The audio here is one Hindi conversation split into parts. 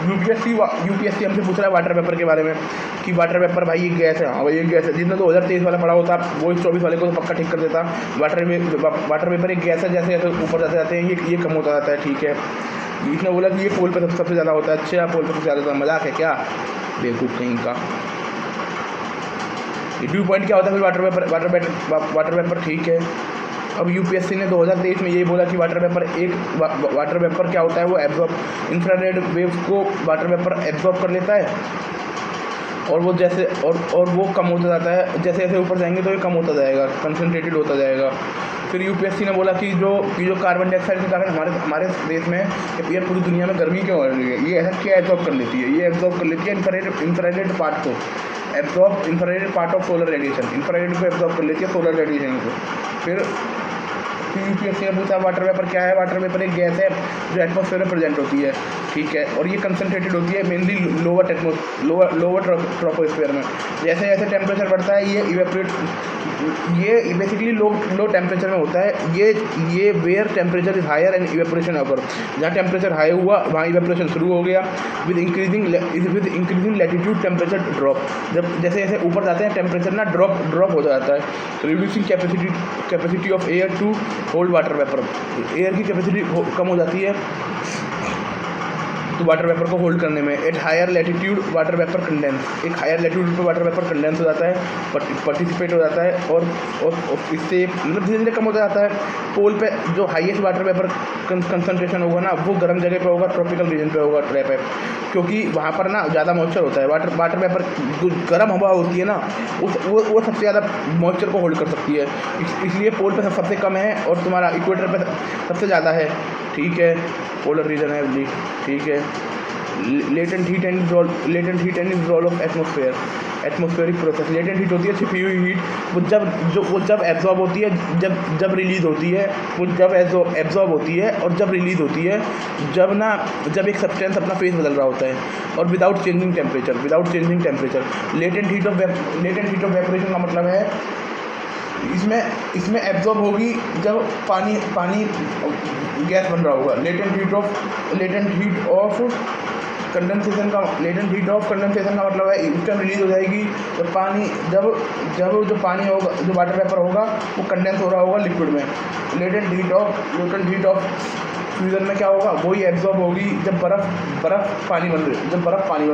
यूपीएससी हमसे पूछ रहा है वाटर वेपर के बारे में कि वाटर वेपर भाई ये गैस है। हाँ भाई ये गैस है, जितना 2023 वाला पड़ा होता वो 24 वाले को तो पक्का ठीक कर देता। वाटर वेपर एक गैस है, जैसे जैसे ऊपर जाते जाते हैं ये कम होता जाता है। ठीक है, इसने बोला कि ये पोल पे सबसे ज़्यादा होता है। अच्छा, पोल पे सबसे ज़्यादा मजाक है क्या, बेवकूफ़ कहीं का। ड्यू पॉइंट क्या होता है फिर वाटर वेपर ठीक है। अब यूपीएससी ने 2023 में यही बोला कि वाटर वेपर क्या होता है, वो एब्जॉर्ब इंफ्रारेड वेव्स को वाटर वेपर एब्जॉर्ब कर लेता है और वो जैसे और वो कम होता जाता है, जैसे जैसे ऊपर जाएंगे तो ये कम होता जाएगा, कंसनट्रेटेड होता जाएगा। फिर यूपीएससी ने बोला कि जो कार्बन डाइऑक्साइड के कारण हमारे देश में या पूरी दुनिया में गर्मी क्यों हो रही है, ये ऐसा क्या एब्जॉर्ब कर लेती है, ये एब्जॉर्ब कर लेती है इंफ्रारेड पार्ट को, infrared part of solar radiation, infrared को एब्जॉर्ब कर लेती है सोलर रेडिएशन को। फिर यूपीएससी ने पूछा वाटर वेपर क्या है। वाटर वेपर एक गैस है जो एटमॉस्फेयर में प्रेजेंट होती है। ठीक है, और ये कंसनट्रेटेड होती है मेनली लोअर ट्रोपोस्फेयर में। जैसे जैसे टेम्परेचर बढ़ता है ये बेसिकली लो टेम्परेचर में होता है। ये where temperature is higher and evaporation occur, जहाँ टेम्परेचर हाई हुआ वहाँ इवेपोरेशन शुरू हो गया। With increasing latitude temperature drop, जब जैसे जैसे ऊपर जाते हैं टेम्परेचर ना ड्रॉप हो जाता है। Reducing capacity of air to hold water vapour, air की कैपेसिटी कम हो जाती है तो वाटर वेपर को होल्ड करने में। At higher latitude water vapour condense, एक हायर लैटिट्यूड पर वाटर वेपर कंडेंस हो जाता है, पार्टिसिपेट हो जाता है और इससे मतलब धीरे धीरे कम होता जाता है। पोल पे जो हाईएस्ट वाटर वेपर कंसनट्रेशन होगा ना वो गर्म जगह पे होगा, ट्रॉपिकल रीजन पे होगा पे, क्योंकि वहाँ पर ना ज़्यादा मॉइस्चर होता है। वाटर वेपर जो गर्म हवा होती है ना वो सबसे ज़्यादा मॉइस्चर को होल्ड कर सकती है, इसलिए पोल पे सबसे कम है और तुम्हारा इक्वेटर पे सबसे ज़्यादा है। ठीक है, पोलर रीजन है। ठीक है, latent heat and role of atmospheric process. Latent heat होती है छिपी हुई हीट, वो जब एब्जॉर्ब होती है, जब रिलीज होती है, वो जब एब्जॉर्ब होती है और जब रिलीज होती है, जब एक सब्सटेंस अपना फेस बदल रहा होता है और without changing temperature. Latent heat of evaporation का मतलब है इसमें एब्जॉर्ब होगी जब पानी गैस बन रहा होगा। लेटेंट हीट ऑफ कंडेंसेशन का मतलब है उस टाइम रिलीज हो जाएगी जब जो पानी होगा, जो वाटर वेपर होगा वो कंडेंस हो रहा होगा लिक्विड में। लेटेंट हीट ऑफ फ्यूजन में क्या होगा, वही एब्जॉर्ब होगी जब बर्फ़ पानी बन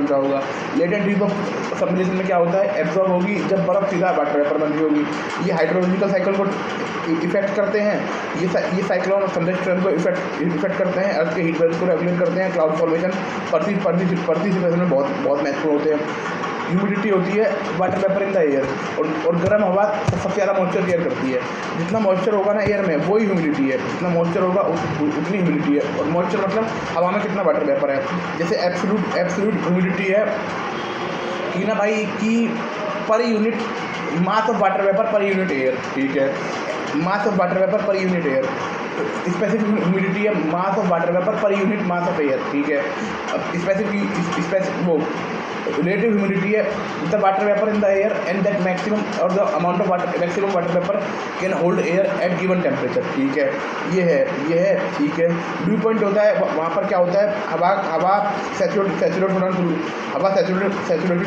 रहा होगा। लेटेंट हीट ऑफ सबलिमेशन में क्या होता है, एब्जॉर्ब होगी जब बर्फ़ सीधा वाटर वेपर बन रही होगी। ये हाइड्रोलॉजिकल साइकिल को इफेक्ट करते हैं, ये साइक्लोन और थंडरस्टॉर्म को इफेक्ट करते हैं, अर्थ के हीट वेव्स को रेगुलेट करते हैं। क्लाउड फॉर्मेशन पार्टिसिपेशन में बहुत महत्वपूर्ण होते हैं। ह्यूमिडिटी होती है water vapour in the air, और गर्म हवा सबसे ज़्यादा मॉइस्चर केयर करती है। जितना मॉइस्चर होगा ना एयर में वही ह्यूमिडिटी है, जितना मॉइस्चर होगा उतनी ह्यूमिडिटी है। और मॉइस्चर मतलब हवा में कितना वाटर वेपर है। जैसे एब्सोल्यूट ह्यूमिडिटी है कि ना भाई कि per unit mass of water vapour per unit air. ठीक है, mass of water vapour per unit air. Specific humidity है mass of water vapour per unit mass of air. ठीक है, अब स्पेसिफिक वो रिलेटिव ह्यूमिडिटी है the water vapour in the air and that maximum और the amount of maximum water vapour can hold air at given temperature. ठीक है, ये है। ठीक है, ड्यू पॉइंट होता है वहाँ पर क्या होता है, हवा सैचुरेटेड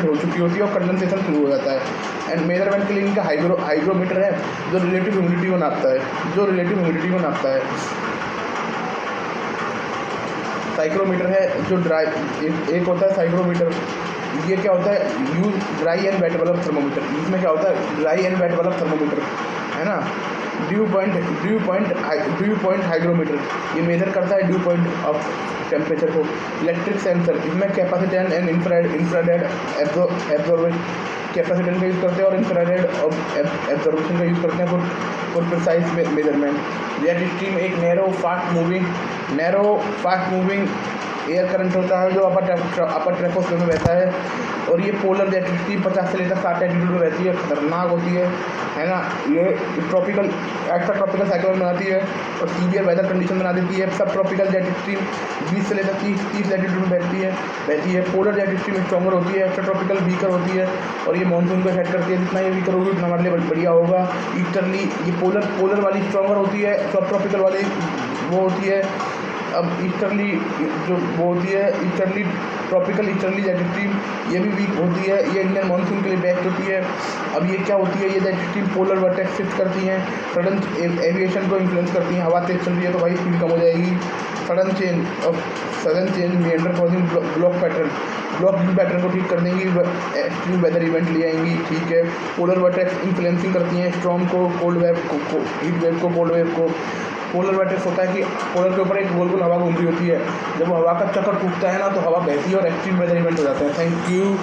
हो चुकी होती है और कंडेंसेशन शुरू हो जाता है। एंड मेजरमेंट के लिए इनका हाइग्रोमीटर है जो रिलेटिव ह्यूमिडिटी को नापता है। साइक्रोमीटर है जो एक होता है साइक्रोमीटर। ये क्या होता है, use dry and wet bulb thermometer. इसमें क्या होता है, dry and wet bulb thermometer है ना। ड्यू पॉइंट हाइग्रोमीटर, ये मेजर करता है ड्यू पॉइंट ऑफ टेम्परेचर को। इलेक्ट्रिक सेंसर, इसमें capacitance and infrared absorption capacitance का यूज़ करते हैं और इंफ्रारेड एब्जॉर्बेशन का यूज़ करते हैं for precise measurement. Jet stream एक narrow fast moving air current होता है जो अपर ट्रेपोस्फीयर में बहता है। और ये पोलर जेट स्ट्रीम 50 से लेकर 60 एल्टीट्यूड में रहती है, खतरनाक होती है ना। ये एक्स्ट्रा ट्रॉपिकल साइक्लोन बनाती है और सीवियर वेदर कंडीशन बना देती है। सब ट्रॉपिकल जेट स्ट्रीम 20 से लेकर 30 एल्टीट्यूड में बहती है। पोलर जेट स्ट्रीम स्ट्रॉन्गर होती है, एक्स्ट्रा ट्रॉपिकल वीकर होती है और ये मानसून को इफेक्ट करती है। जितना ये वीकर होगी उतना हमारे लिए बढ़िया होगा। ईस्टर्ली ये पोलर वाली स्ट्रॉन्गर होती है, सब ट्रॉपिकल वाली वो होती है अब ईस्टर्ली जो वो होती है easterly tropical easterly jet stream, ये भी वीक होती है, ये इंडियन मानसून के लिए बेस्ट होती है। अब ये क्या होती है, ये jet stream polar vertex shift करती हैं, सडन एविएशन को इन्फ्लुएंस करती हैं। हवा तेज चल रही है तो भाई स्पीड कम हो जाएगी। Sudden change Mendhar causing block pattern को ठीक कर देंगी, एक्सट्रीम वेदर इवेंट ले आएंगी, ठीक है। पोलर वर्टेक्स इन्फ्लुएंसिंग करती हैं स्टॉर्म को, कोल्ड वेव को, हीट वेव को, कोल्ड वेव को। पोलर वर्टेक्स होता है कि पोलर के ऊपर एक गोल गोल हवा घूम रही होती है, जब वो हवा का चक्कर टूटता है ना तो हवा बहती है और एक्सट्रीम वेदर इवेंट हो जाता है। Thank you.